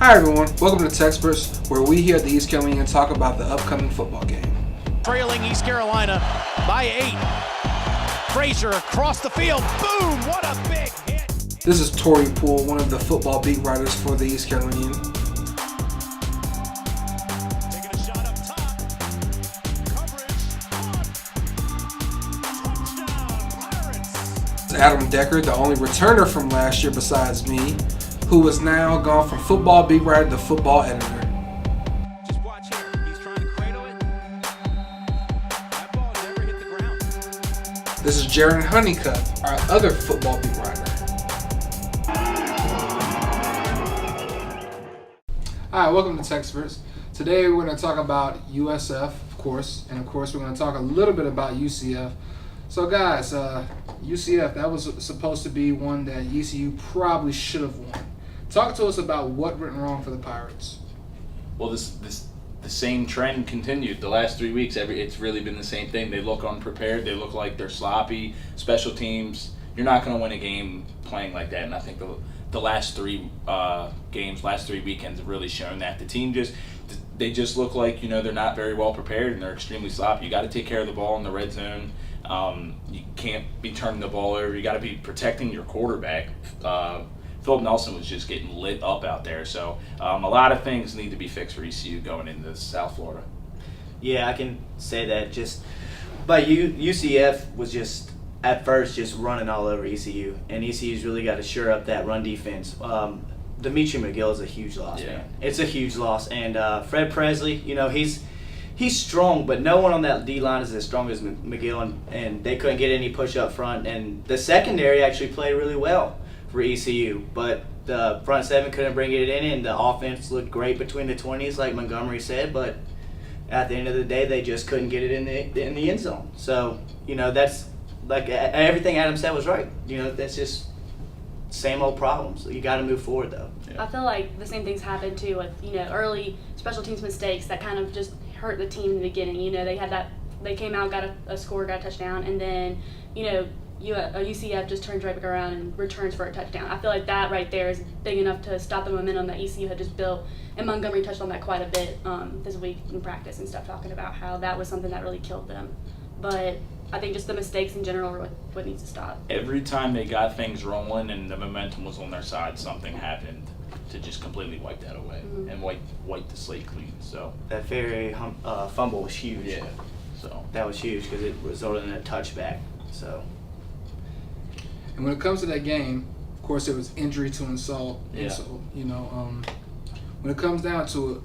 Hi everyone, welcome to TECSperts, where we here at the East Carolina talk about the upcoming football game. Trailing East Carolina by 8. Frazier across the field, boom, what a big hit. This is Tori Poole, one of the football beat writers for the East Carolinian. Taking a shot up top. Coverage on. Touchdown, Pirates. It's Adam Decker, the only returner from last year besides me, who is now gone from football beat writer to football editor. Just watch here. He's trying to cradle it. That ball never hit the ground. This is Jaron Honeycutt, our other football beat writer. Hi, welcome to TECSperts. Today we're going to talk about USF, of course, and of course we're going to talk a little bit about UCF. So guys, UCF, that was supposed to be one that ECU probably should have won. Talk to us about what went wrong for the Pirates. Well, the same trend continued the last 3 weeks. It's really been the same thing. They look unprepared. They look like they're sloppy. Special teams. You're not going to win a game playing like that. And I think the last three games, last 3 weekends have really shown that. The team they just look like, they're not very well prepared and they're extremely sloppy. You got to take care of the ball in the red zone. You can't be turning the ball over. You got to be protecting your quarterback. Philip Nelson was just getting lit up out there. So a lot of things need to be fixed for ECU going into South Florida. Yeah, I can say that. But UCF was just at first just running all over ECU, and ECU's really got to shore up that run defense. Demetri McGill is a huge loss, man. It's a huge loss, and Fred Presley, he's strong, but no one on that D line is as strong as McGill, and they couldn't get any push up front. And the secondary actually played really well for ECU, but the front seven couldn't bring it in, and the offense looked great between the 20s, like Montgomery said. But at the end of the day, they just couldn't get it in the end zone. So that's like everything Adam said was right. That's just same old problems. You got to move forward though. I feel like the same things happened too with early special teams mistakes that kind of just hurt the team in the beginning. They came out, got a score, got a touchdown, and then UCF just turns right back around and returns for a touchdown. I feel like that right there is big enough to stop the momentum that ECU had just built, and Montgomery touched on that quite a bit this week in practice and stuff, talking about how that was something that really killed them. But I think just the mistakes in general are what needs to stop. Every time they got things rolling and the momentum was on their side, something happened to just completely wipe that away and wipe the slate clean. So that very fumble was huge. Yeah. So that was huge because it resulted in a touchback. So. And when it comes to that game, of course, there was injury to insult. Yeah. And so, when it comes down to it,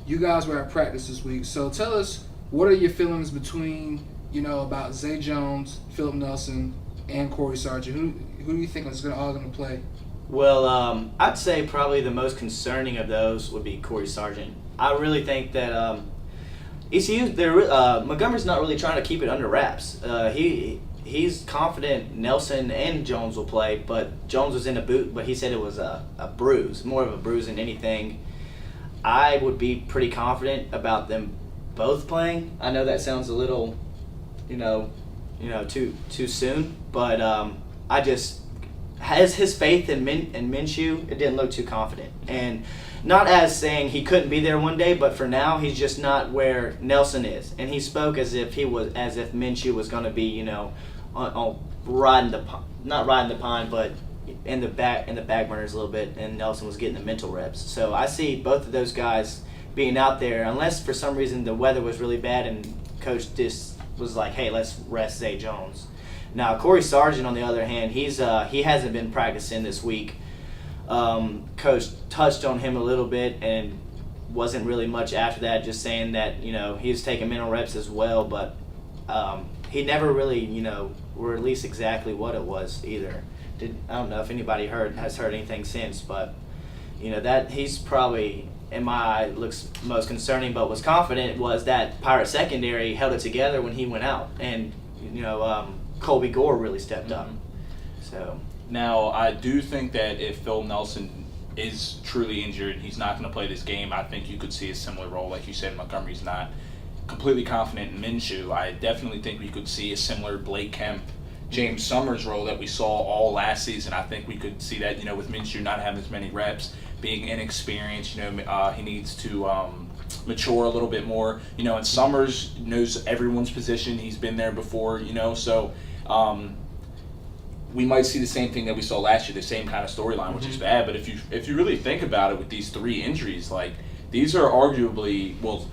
you guys were at practice this week. So tell us, what are your feelings between, about Zay Jones, Philip Nelson, and Corey Sargent? Who do you think is all going to play? Well, I'd say probably the most concerning of those would be Corey Sargent. I really think that ECU, Montgomery's not really trying to keep it under wraps. He's confident Nelson and Jones will play, but Jones was in a boot, but he said it was a bruise, more of a bruise than anything. I would be pretty confident about them both playing. I know that sounds a little, too soon, but I just has his faith in Minshew. It didn't look too confident, and not as saying he couldn't be there one day, but for now he's just not where Nelson is, and he spoke as if Minshew was going to be, on not riding the pine, but in the back burners a little bit, and Nelson was getting the mental reps. So I see both of those guys being out there, unless for some reason the weather was really bad and coach just was like, hey, let's rest Zay Jones. Now Corey Sargent, on the other hand, he hasn't been practicing this week. Coach touched on him a little bit and wasn't really much after that, just saying that he was taking mental reps as well, but he never really released exactly what it was either. I don't know if anybody has heard anything since, but that he's probably, in my eye, looks most concerning. But was confident was that Pirate secondary held it together when he went out, and Colby Gore really stepped up. So now I do think that if Phil Nelson is truly injured, he's not going to play this game. I think you could see a similar role, like you said. Montgomery's not completely confident in Minshew. I definitely think we could see a similar Blake Kemp, James Summers role that we saw all last season. I think we could see that, with Minshew not having as many reps, being inexperienced. He needs to mature a little bit more. And Summers knows everyone's position. He's been there before. So we might see the same thing that we saw last year, the same kind of storyline, which is bad. But if you really think about it, with these 3 injuries, like these are arguably, well,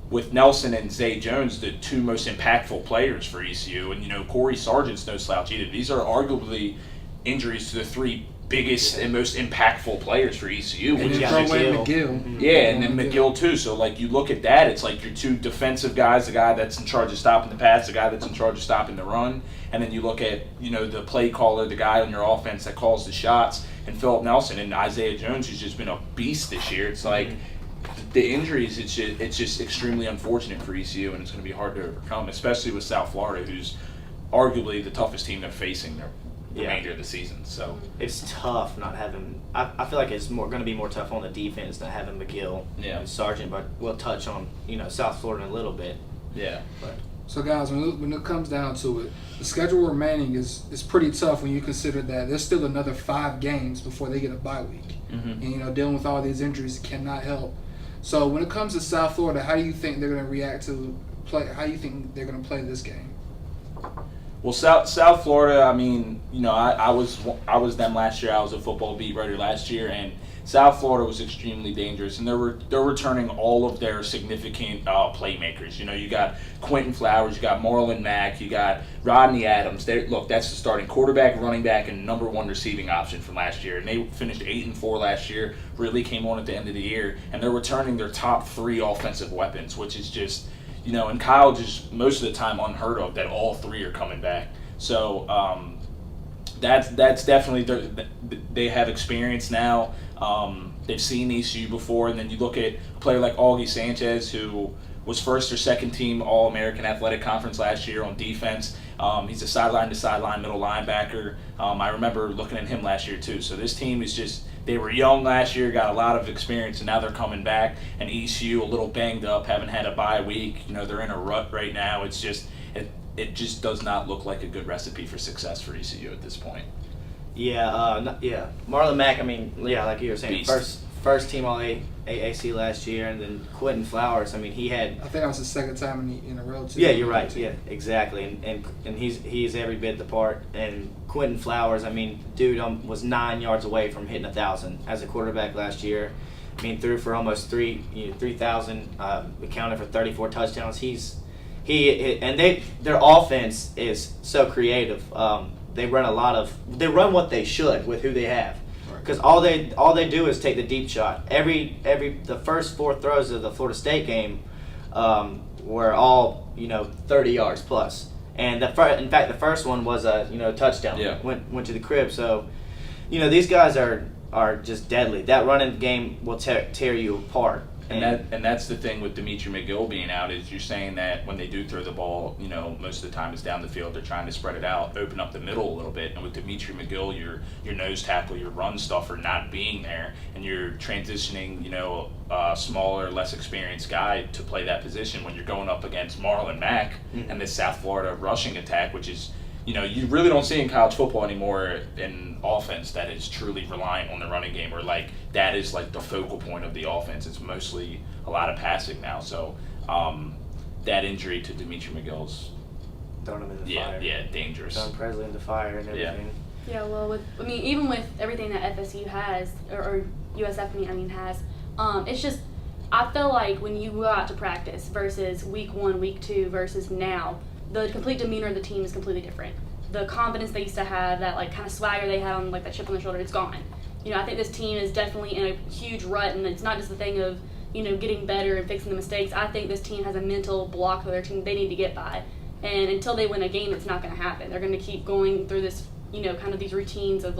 with Nelson and Zay Jones, the 2 most impactful players for ECU, and Corey Sargent's no slouch either. These are arguably injuries to the 3 biggest and most impactful players for ECU. And which then is throw in McGill. Yeah, and then McGill too. So like you look at that, it's like your 2 defensive guys, the guy that's in charge of stopping the pass, the guy that's in charge of stopping the run, and then you look at the play caller, the guy on your offense that calls the shots, and Philip Nelson and Isaiah Jones, who's just been a beast this year. It's like the injuries, it's just extremely unfortunate for ECU, and it's going to be hard to overcome, especially with South Florida, who's arguably the toughest team they're facing the remainder of the season. So it's tough not having. I feel like it's going to be more tough on the defense than having McGill and Sargent, but we'll touch on South Florida in a little bit. Yeah. But So guys, when it comes down to it, the schedule remaining is pretty tough when you consider that there's still another 5 games before they get a bye week, and dealing with all these injuries cannot help. So when it comes to South Florida, how do you think they're going to react to play? How do you think they're going to play this game? Well, South Florida, I mean, I was them last year. I was a football beat writer last year, and South Florida was extremely dangerous, and they're returning all of their significant playmakers. You got Quentin Flowers, you got Marlon Mack, you got Rodney Adams. That's the starting quarterback, running back, and number 1 receiving option from last year. And they finished 8-4 last year. Really came on at the end of the year, and they're returning their top 3 offensive weapons, which is just, in college is most of the time unheard of that all 3 are coming back. So that's definitely, they have experience now. They've seen ECU before, and then you look at a player like Augie Sanchez, who was first or second team All-American Athletic Conference last year on defense. He's a sideline-to-sideline middle linebacker. I remember looking at him last year too. So this team is just, they were young last year, got a lot of experience, and now they're coming back. And ECU a little banged up, haven't had a bye week. They're in a rut right now. It's just, it just does not look like a good recipe for success for ECU at this point. Marlon Mack, I mean, like you were saying, Beast. first team All AAC last year, and then Quentin Flowers, I mean, he had. I think that was the 2nd time in a row too. Yeah, you're right. Yeah, exactly, and he's every bit the part. And Quentin Flowers, I mean, dude was 9 yards away from hitting 1,000 as a quarterback last year. I mean, threw for almost 3,000. Accounted for 34 touchdowns. Their offense is so creative. They run what they should with who they have, because all they do is take the deep shot. The first 4 throws of the Florida State game were all 30 yards plus, and in fact the first one was a touchdown. Yeah. Went to the crib. So these guys are just deadly. That running game will tear you apart. And that's the thing with Dimitri McGill being out, is you're saying that when they do throw the ball, most of the time it's down the field. They're trying to spread it out, open up the middle a little bit. And with Dimitri McGill, your nose tackle, your run stuffer not being there, and you're transitioning, a smaller, less experienced guy to play that position when you're going up against Marlon Mack and this South Florida rushing attack, which is, you really don't see in college football anymore in offense that is truly reliant on the running game, or like that is like the focal point of the offense. It's mostly a lot of passing now. So that injury to Dimitri McGill's thrown him in the fire. Yeah, dangerous. Thrown Presley in the fire and everything. Yeah, well, even with everything that FSU has, or USF has, it's just, I feel like when you go out to practice versus week 1, week 2 versus now, the complete demeanor of the team is completely different. The confidence they used to have, that like kind of swagger they had on like that chip on the shoulder, it's gone. I think this team is definitely in a huge rut, and it's not just the thing of getting better and fixing the mistakes. I think this team has a mental block of their team they need to get by, and until they win a game, it's not going to happen. They're going to keep going through this kind of these routines of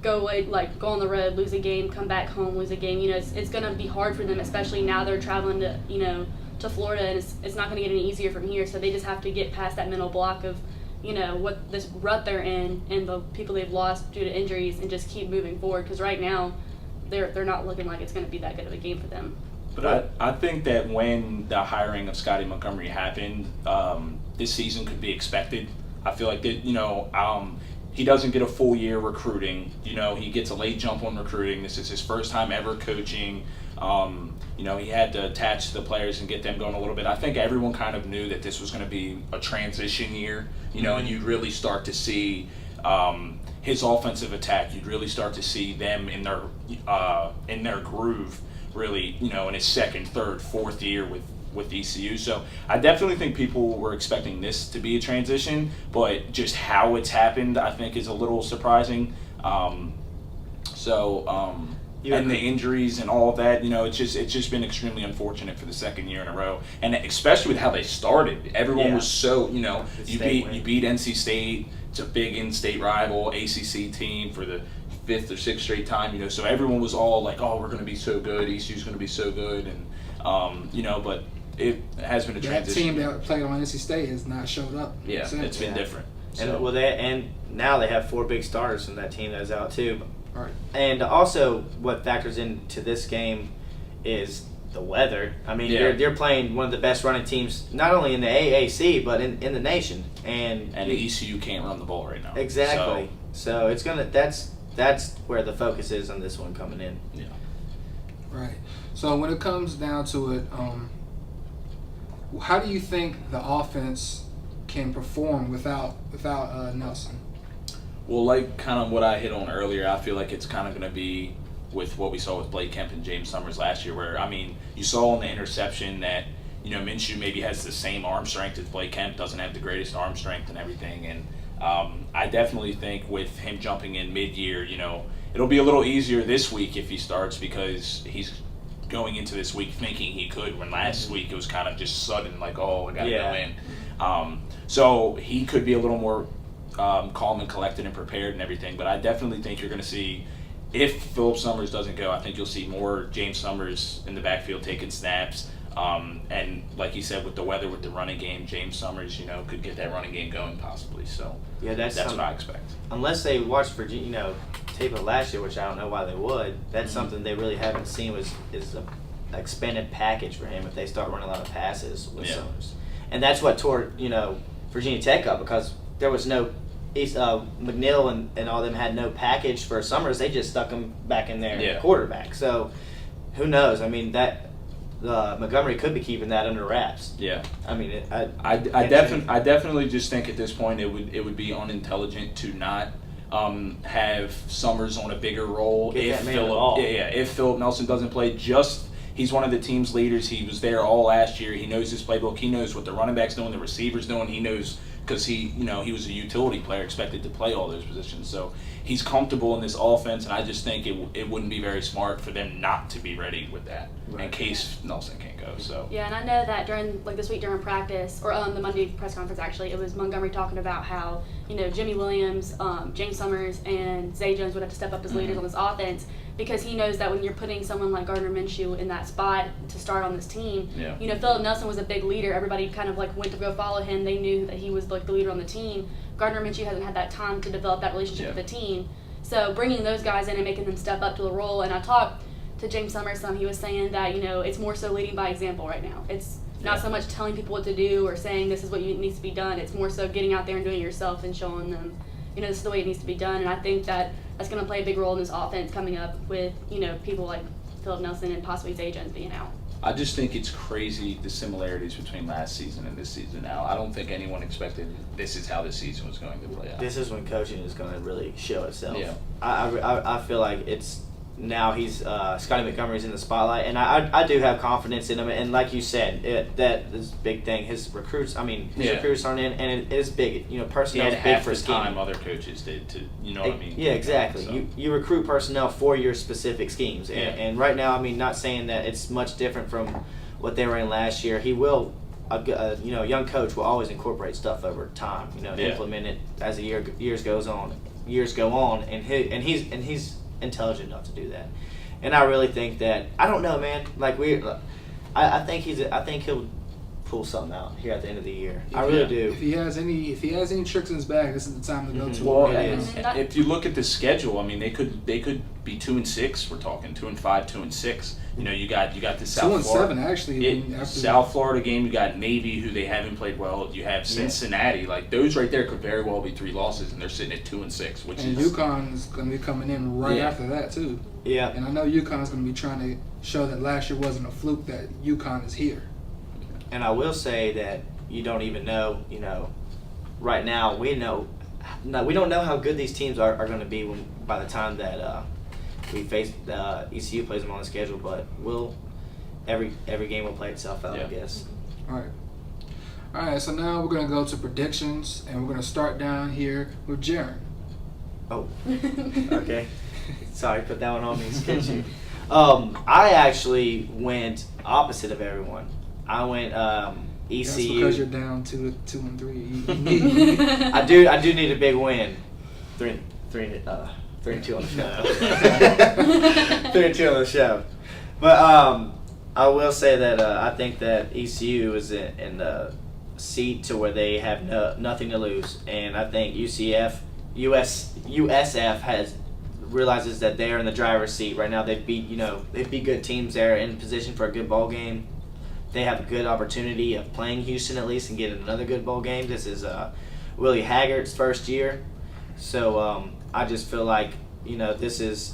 go on the road, lose a game, come back home, lose a game. It's going to be hard for them, especially now they're traveling to Florida, and it's not going to get any easier from here. So they just have to get past that mental block of what this rut they're in and the people they've lost due to injuries, and just keep moving forward, because right now they're not looking like it's going to be that good of a game for them. But I think that when the hiring of Scotty Montgomery happened, this season could be expected. I feel like that he doesn't get a full year recruiting. He gets a late jump on recruiting. This is his first time ever coaching. He had to attach to the players and get them going a little bit. I think everyone kind of knew that this was going to be a transition year, and you'd really start to see his offensive attack. You'd really start to see them in their groove, really, in his second, third, fourth year with ECU. So I definitely think people were expecting this to be a transition, but just how it's happened, I think, is a little surprising. And the injuries and all of that, it's just been extremely unfortunate for the second year in a row, and especially with how they started. Everyone was so, you beat NC State. It's a big in-state rival, ACC team for the 5th or 6th straight time. So everyone was all like, "Oh, we're going to be so good. ECU's going to be so good," and but it has been a transition. That team that played on NC State has not showed up. Yeah, it's been different. So. And now they have 4 big starters from that team that's out too. Right. And also, what factors into this game is the weather. I mean, you're playing one of the best running teams, not only in the AAC but in the nation. And ECU can't run the ball right now. Exactly. So it's gonna. That's where the focus is on this one coming in. Yeah. Right. So when it comes down to it, how do you think the offense can perform without Nelson? Well, like kind of what I hit on earlier, I feel like it's kind of going to be with what we saw with Blake Kemp and James Summers last year, where, you saw in the interception that, Minshew maybe has the same arm strength as Blake Kemp, doesn't have the greatest arm strength and everything. And I definitely think with him jumping in mid-year, it'll be a little easier this week if he starts, because he's going into this week thinking he could, when last week it was kind of just sudden, like, oh, I got to go in. So he could be a little more calm and collected and prepared and everything, but I definitely think you're going to see, if Phillip Summers doesn't go, I think you'll see more James Summers in the backfield taking snaps, and like you said, with the weather, with the running game, James Summers, could get that running game going possibly. So yeah, that's what I expect. Unless they watched Virginia, tape of last year, which I don't know why they would. That's something they really haven't seen is an expanded package for him if they start running a lot of passes with Summers, and that's what tore Virginia Tech up, because there was no McNeil and all them had no package for Summers. They just stuck him back in there quarterback. So who knows? That Montgomery could be keeping that under wraps. Yeah. I definitely just think at this point it would be unintelligent to not have Summers on a bigger role if Phillip Nelson doesn't play. He's one of the team's leaders. He was there all last year. He knows his playbook. He knows what the running back's doing, the receivers doing. He knows, because he was a utility player, expected to play all those positions. So he's comfortable in this offense, and I just think it wouldn't be very smart for them not to be ready with that in case Nelson can't go. So yeah, and I know that during this week during practice, or on the Monday press conference, actually, it was Montgomery talking about how Jimmy Williams, James Summers, and Zay Jones would have to step up as leaders on this offense, because he knows that when you're putting someone like Gardner Minshew in that spot to start on this team, Phillip Nelson was a big leader. Everybody kind of went to go follow him. They knew that he was the leader on the team. Gardner Minshew hasn't had that time to develop that relationship with the team. So bringing those guys in and making them step up to the role. And I talked to James Summers some. He was saying that it's more so leading by example right now. It's not so much telling people what to do or saying this is what needs to be done. It's more so getting out there and doing it yourself and showing them, this is the way it needs to be done. And I think that that's going to play a big role in this offense coming up with, people like Phillip Nelson and possibly Zay Jones being out. I just think it's crazy, the similarities between last season and this season now. I don't think anyone expected this is how this season was going to play out. This is when coaching is going to really show itself. Yeah. I feel like it's now he's Scotty Montgomery's in the spotlight, and I do have confidence in him. And like you said, that is a big thing. His recruits, recruits aren't in, and it is big. Personnel is big for scheming. Time other coaches did to, what I mean? Yeah, exactly. So. You recruit personnel for your specific schemes, and right now, not saying that it's much different from what they were in last year. He will. A young coach will always incorporate stuff over time. Implement it as the years go on, and he's intelligent enough to do that. And I really think that, I don't know, man. I think he'll pull something out here at the end of the year. I really do. If he has any tricks in his bag, this is the time to go to. Well, if you look at the schedule, they could be 2-6. We're talking 2-5, 2-6. You know, you got the 2 South and Florida. 7 actually. After South Florida game, you got Navy, who they haven't played well. You have Cincinnati. Like, those right there could very well be 3 losses, and they're sitting at 2 and 6, which and is UConn's going to be coming in right after that too. Yeah. And I know UConn's going to be trying to show that last year wasn't a fluke, that UConn is here. And I will say that you don't even know, right now we don't know how good these teams are going to be by the time that we face ECU plays them on the schedule, but every game will play itself out, I guess. All right, so now we're going to go to predictions, and we're going to start down here with Jaron. Oh, okay. Sorry, put that one on me. Sketch you. I actually went opposite of everyone. I went ECU. That's because you're down 2 and 3. I do need a big win. 3 and 2 on the show. 3 and 2 on the show. But I will say that I think that ECU is in the seat to where they have nothing to lose, and I think USF realizes that they are in the driver's seat right now. They'd be good teams there in position for a good ball game. They have a good opportunity of playing Houston at least and getting another good bowl game. This is Willie Haggart's first year, so I just feel like this is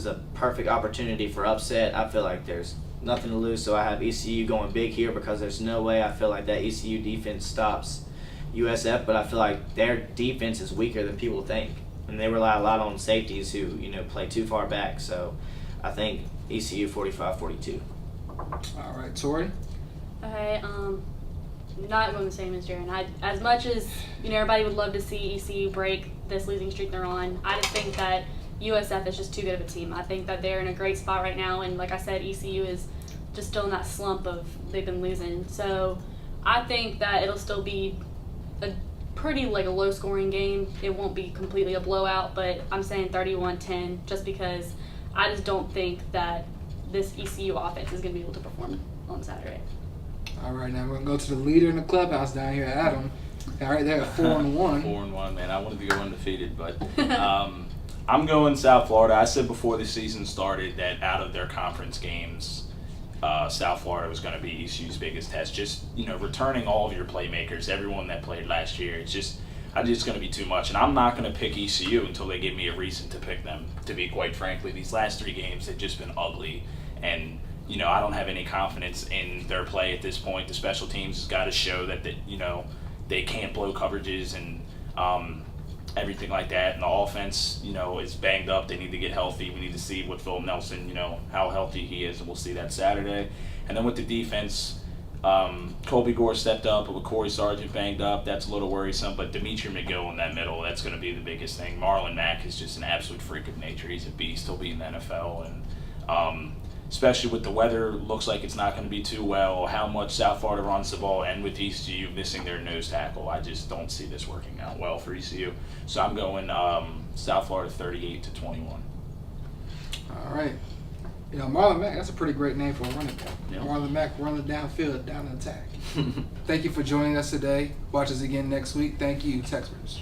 a perfect opportunity for upset. I feel like there's nothing to lose, so I have ECU going big here because there's no way I feel like that ECU defense stops USF, but I feel like their defense is weaker than people think, and they rely a lot on safeties who play too far back. So I think ECU 45-42. All right, Tori? Okay, not going the same as Jaron. As much as everybody would love to see ECU break this losing streak they're on, I just think that USF is just too good of a team. I think that they're in a great spot right now, and like I said, ECU is just still in that slump of they've been losing. So I think that it'll still be a pretty a low-scoring game. It won't be completely a blowout, but I'm saying 31-10 just because I just don't think that this ECU offense is going to be able to perform on Saturday. All right, now we're going to go to the leader in the clubhouse down here, Adam. All right, they're at 4-1. 4-1, man. I wanted to go undefeated, but I'm going South Florida. I said before the season started that out of their conference games, South Florida was going to be ECU's biggest test. Just returning all of your playmakers, everyone that played last year. It's just going to be too much, and I'm not going to pick ECU until they give me a reason to pick them. To be quite frankly, these last 3 games have just been ugly, and I don't have any confidence in their play at this point. The special teams has got to show that they can't blow coverages and everything like that. And the offense, is banged up. They need to get healthy. We need to see what Phil Nelson, how healthy he is, and we'll see that Saturday. And then with the defense, Colby Gore stepped up, but with Corey Sargent banged up, that's a little worrisome. But Demetri McGill in that middle, that's going to be the biggest thing. Marlon Mack is just an absolute freak of nature. He's a beast. He'll be in the NFL. And especially with the weather, looks like it's not going to be too well. How much South Florida runs the ball, and with ECU missing their nose tackle, I just don't see this working out well for ECU. So I'm going South Florida 38-21. All right. Marlon Mack, that's a pretty great name for a running back. Yeah. Marlon Mack running downfield, down the attack. Thank you for joining us today. Watch us again next week. Thank you, TECSperts.